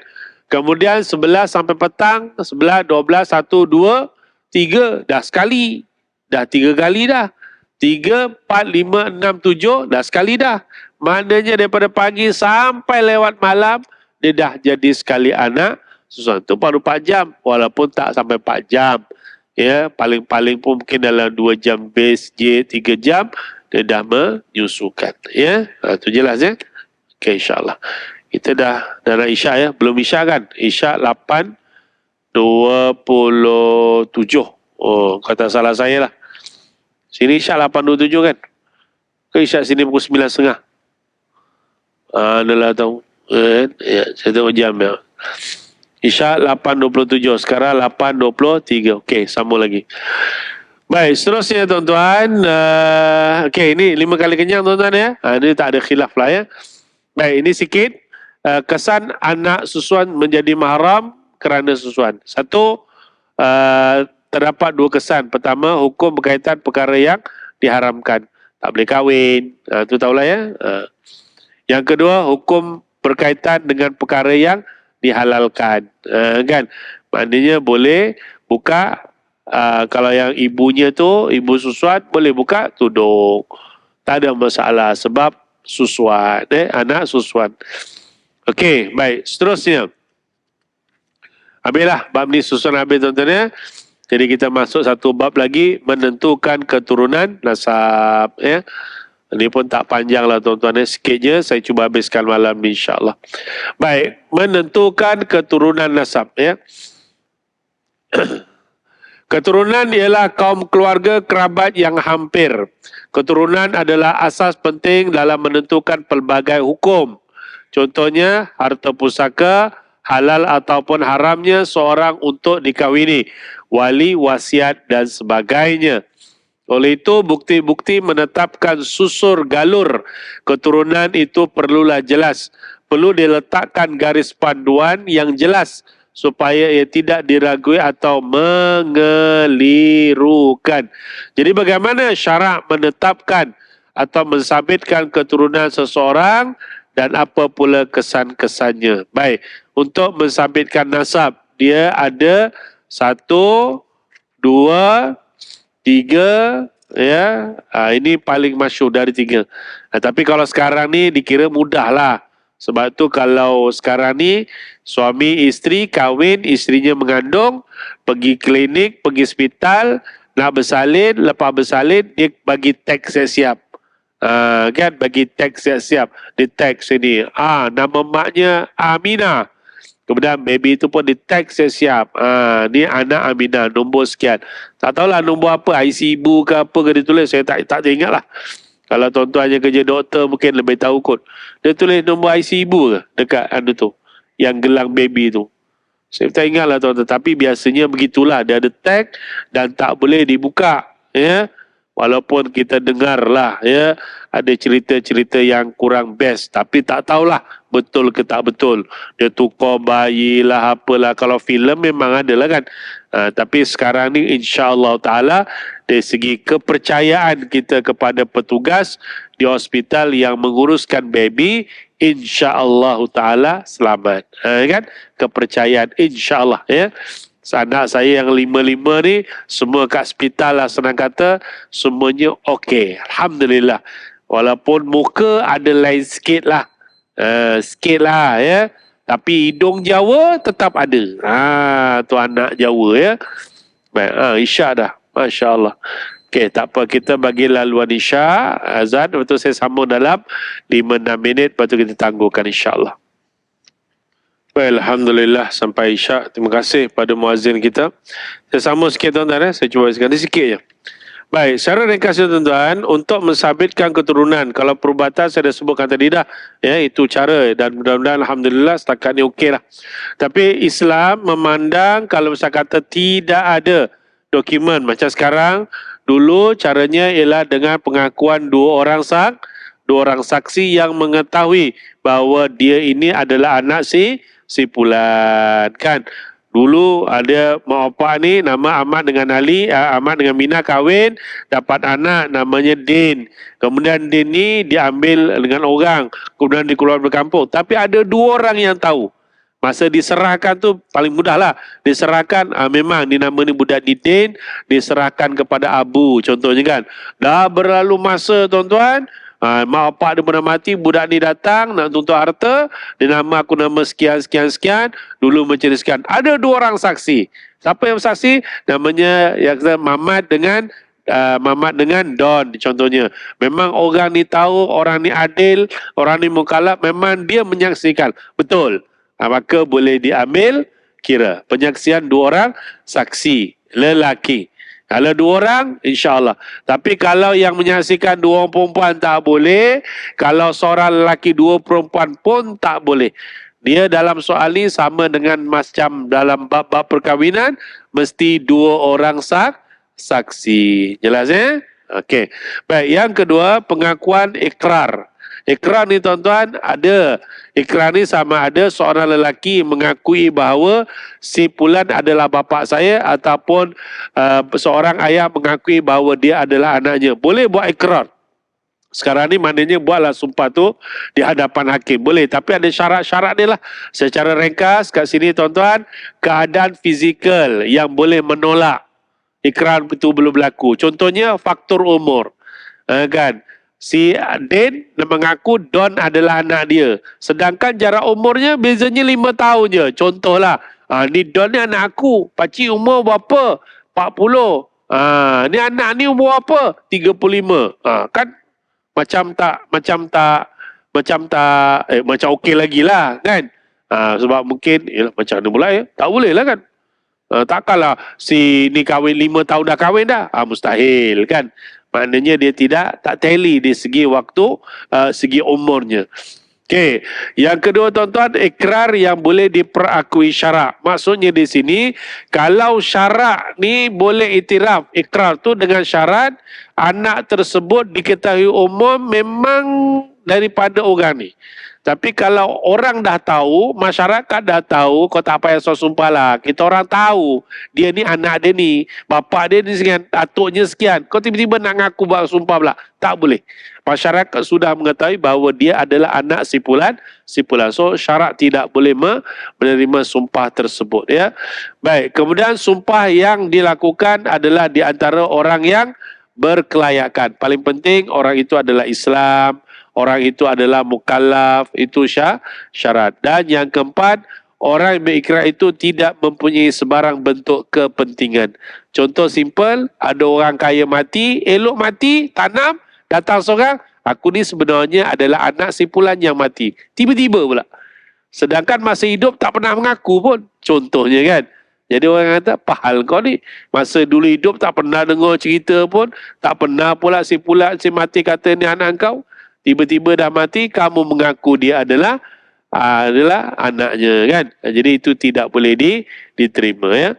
Kemudian 11 sampai petang, 11, 12, 1, 2, 3, dah sekali. Dah 3 kali dah. 3, 4, 5, 6, 7, dah sekali dah. Maknanya daripada pagi sampai lewat malam, dia dah jadi sekali anak. Sesuatu baru 4 jam, walaupun tak sampai 4 jam. Ya, paling-paling pun mungkin dalam 2 jam base je, 3 jam dia dah menyusukan. Ya, itu jelas ya. Okey, insya-Allah. Kita dah nak Isyak ya, belum Isyak kan? Isyak 8.27. Oh, kata salah saya lah. Sini Isyak 8.27 kan? Ke Isyak sini pukul 9.30. Adalah tahu. Ya, saya tengok jam ya. Isyak 8.27, sekarang 8.23. Okey, sambung lagi. Baik, seterusnya tuan-tuan. Okey, ini 5 kali kenyang tuan-tuan ya. Ini tak ada khilaf lah ya. Baik, ini sikit kesan anak susuan menjadi mahram kerana susuan. Satu, terdapat 2 kesan. Pertama, hukum berkaitan perkara yang diharamkan. Tak boleh kahwin. Itu tahulah ya. Yang kedua, hukum berkaitan dengan perkara yang dihalalkan, kan, maknanya boleh buka, kalau yang ibunya tu ibu susuan boleh buka tudung, tak ada masalah sebab susuan, anak susuan. Okey, baik, seterusnya habislah bab ni, susuan habis tuan-tuan ya. Jadi kita masuk satu bab lagi, menentukan keturunan nasab ya. Ini pun tak panjang lah tuan-tuan, sikit je saya cuba habiskan malam ni insyaAllah. Baik, menentukan keturunan nasab ya. Keturunan ialah kaum keluarga kerabat yang hampir. Keturunan adalah asas penting dalam menentukan pelbagai hukum. Contohnya harta pusaka, halal ataupun haramnya seorang untuk dikahwini, wali, wasiat dan sebagainya. Oleh itu, bukti-bukti menetapkan susur galur keturunan itu perlulah jelas. Perlu diletakkan garis panduan yang jelas supaya ia tidak diragui atau mengelirukan. Jadi bagaimana syarak menetapkan atau mensabitkan keturunan seseorang dan apa pula kesan-kesannya. Baik, untuk mensabitkan nasab, dia ada 1, 2, 3, ya. Ini paling masyhur dari 3. Tapi kalau sekarang ni dikira mudah lah. Sebab tu kalau sekarang ni suami isteri kahwin, isterinya mengandung, pergi klinik, pergi hospital, nak bersalin, lepas bersalin dia bagi teks siap-siap. Kan bagi teks siap-siap. Dia teks ini. Nama maknya Aminah. Kemudian baby itu pun di tag siap. Ni anak Aminah, nombor sekian. Tak tahulah nombor apa, IC ibu ke apa ke dia tulis. Saya tak ingat lah. Kalau tuan-tuan yang kerja doktor mungkin lebih tahu kot. Dia tulis nombor IC ibu ke dekat tu. Yang gelang baby tu. Saya tak ingat lah tuan-tuan. Tapi biasanya begitulah. Dia ada tag dan tak boleh dibuka. Ya. Walaupun kita dengar lah ya, ada cerita-cerita yang kurang best, tapi tak tahulah betul ke tak betul. Dia tukar bayi lah apalah. Kalau filem memang ada lah kan. Tapi sekarang ni insya-Allah ta'ala dari segi kepercayaan kita kepada petugas di hospital yang menguruskan baby, insya-Allah ta'ala selamat. Kan? Kepercayaan insya-Allah ya. Anak saya yang 5 ni semua kat hospital lah, senang kata semuanya okey. Alhamdulillah. Walaupun muka ada lain sikit lah. Sikit lah ya. Tapi hidung Jawa tetap ada. Tu anak Jawa ya. Baik, Isyak dah. Masya Allah. Okey, tak apa. Kita bagi laluan Isyak. Azan. Lepas tu saya sambung dalam 5-6 minit. Lepas tu kita tangguhkan insyaAllah. Alhamdulillah sampai Isyak. Terima kasih pada muazzin kita. Saya sambung sikit tuan-tuan. Saya cuba sekali sikit je. Baik, secara ringkasnya tuan-tuan, untuk mensabitkan keturunan, kalau perubatan saya dah sebutkan tadi dah, ya, itu cara dan mudah-mudahan Alhamdulillah setakat ni okey lah. Tapi Islam memandang kalau misalnya kata tidak ada dokumen macam sekarang, dulu caranya ialah dengan pengakuan dua orang saksi yang mengetahui bahawa dia ini adalah anak si Fulan kan. Dulu ada mak opak ni nama Ahmad dengan Ali, Ahmad dengan Mina kahwin, dapat anak namanya Din. Kemudian Din ni diambil dengan orang, kemudian dikeluarkan dari kampung. Tapi ada 2 orang yang tahu. Masa diserahkan tu paling mudah lah. Diserahkan, memang ni nama ni budak ni Din, diserahkan kepada Abu contohnya kan. Dah berlalu masa tuan-tuan, mak bapak dia pernah mati, budak ni datang nak tuntut harta, dia nama aku nama sekian, dulu menceriskan. Ada 2 orang saksi. Siapa yang saksi? Namanya yang kata Mamat dengan Don contohnya. Memang orang ni tahu, orang ni adil, orang ni mukallaf, memang dia menyaksikan. Betul. Maka boleh diambil kira. Penyaksian 2 orang saksi lelaki. Kalau 2 orang, insyaAllah. Tapi kalau yang menyaksikan 2 orang perempuan tak boleh. Kalau seorang lelaki 2 perempuan pun tak boleh. Dia dalam soal ni sama dengan macam dalam bab-bab perkahwinan. Mesti 2 orang saksi. Jelas ya? Okey. Baik, yang kedua, pengakuan ikrar. Ikrar ni tuan-tuan ada. Ikrar ni sama ada seorang lelaki mengakui bahawa si Fulan adalah bapa saya ataupun seorang ayah mengakui bahawa dia adalah anaknya. Boleh buat ikrar. Sekarang ni maknanya buatlah sumpah tu di hadapan hakim. Boleh, tapi ada syarat-syarat dia lah. Secara ringkas kat sini tuan-tuan, keadaan fizikal yang boleh menolak ikrar itu belum berlaku. Contohnya faktor umur. Kan? Si Din mengaku Don adalah anak dia. Sedangkan jarak umurnya bezanya 5 tahun je. Contohlah, ni Don ni anak aku. Pakcik umur berapa? 40. Ni anak ni umur berapa? 35. Kan macam okey lagi lah kan. Sebab mungkin macam mana pula ya? Tak boleh lah kan. Takkanlah si ni kahwin 5 tahun dah kahwin dah. Mustahil kan. Maknanya dia tak tally di segi waktu, segi umurnya. Okey, yang kedua tuan-tuan, ikrar yang boleh diperakui syarak. Maksudnya di sini, kalau syarak ni boleh iktiraf, ikrar tu dengan syarat anak tersebut diketahui umum memang daripada orang ni. Tapi kalau orang dah tahu, masyarakat dah tahu, kau tak payah sumpah lah. Kita orang tahu, dia ni anak dia ni, bapa dia ni sekian, atuknya sekian. Kau tiba-tiba nak ngaku buat sumpah pula. Tak boleh. Masyarakat sudah mengetahui bahawa dia adalah anak sipulan. So, syarak tidak boleh menerima sumpah tersebut. Ya. Baik, kemudian sumpah yang dilakukan adalah di antara orang yang berkelayakan. Paling penting, orang itu adalah Islam, orang itu adalah mukallaf, itu syarat. Dan yang keempat, orang yang berikrar itu tidak mempunyai sebarang bentuk kepentingan. Contoh simple, ada orang kaya mati, elok mati, tanam, datang seorang, aku ni sebenarnya adalah anak sipulan yang mati. Tiba-tiba pula. Sedangkan masa hidup tak pernah mengaku pun. Contohnya kan. Jadi orang kata, apa hal kau ni? Masa dulu hidup tak pernah dengar cerita pun. Tak pernah pula sipulan si mati kata ni anak kau. Tiba-tiba dah mati, kamu mengaku dia adalah anaknya kan. Jadi itu tidak boleh diterima ya.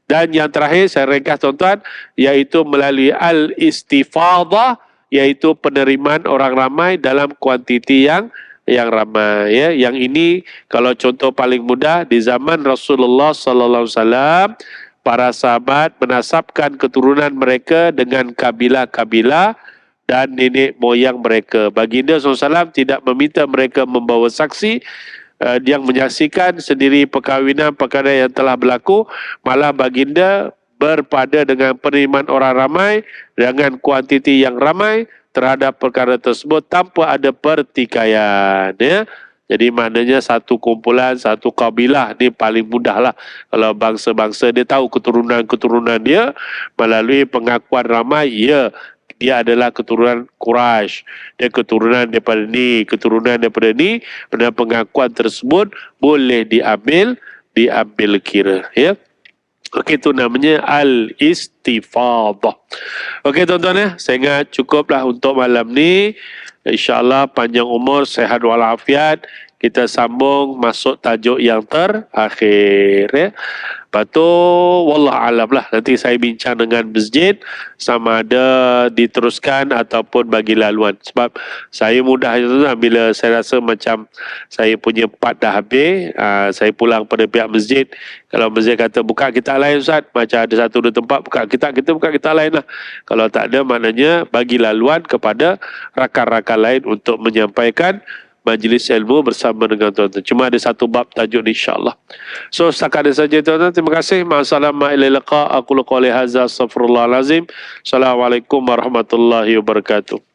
Dan yang terakhir saya ringkas tuan-tuan, iaitu melalui al-istifadah, iaitu penerimaan orang ramai dalam kuantiti yang ramai ya. Yang ini kalau contoh paling mudah di zaman Rasulullah sallallahu alaihi wasallam, para sahabat menasabkan keturunan mereka dengan kabilah-kabilah dan nenek moyang mereka. Baginda SAW tidak meminta mereka membawa saksi yang menyaksikan sendiri perkahwinan perkara yang telah berlaku. Malah baginda berpada dengan penerimaan orang ramai dengan kuantiti yang ramai terhadap perkara tersebut tanpa ada pertikaian. Ya. Jadi maknanya satu kumpulan, satu kabilah ni paling mudah lah. Kalau bangsa-bangsa dia tahu keturunan-keturunan dia melalui pengakuan ramai, ya, dia adalah keturunan Quraisy, dia keturunan daripada ni, keturunan daripada ni, pada pengakuan tersebut boleh diambil kira ya. Okey, itu namanya al-istifadah. Okey tuan-tuan ya, saya ingat cukuplah untuk malam ni. InsyaAllah panjang umur, sehat walafiat. Kita sambung masuk tajuk yang terakhir ya. Lepas tu, wallahualam lah. Nanti saya bincang dengan masjid sama ada diteruskan ataupun bagi laluan. Sebab saya mudah itu bila saya rasa macam saya punya part dah habis, saya pulang pada pihak masjid. Kalau masjid kata buka kitab lain Ustaz, macam ada satu dua tempat buka kitab, kita buka kitab lain lah. Kalau tak ada, maknanya bagi laluan kepada rakan-rakan lain untuk menyampaikan majlis ilmu bersama dengan tuan-tuan. Cuma ada satu bab tajuk ni insyaAllah. So setakat itu saja tuan-tuan. Terima kasih. Ma'assalamah ila liqa. Aku qali hadza astaghfirullahalazim. Assalamualaikum warahmatullahi wabarakatuh.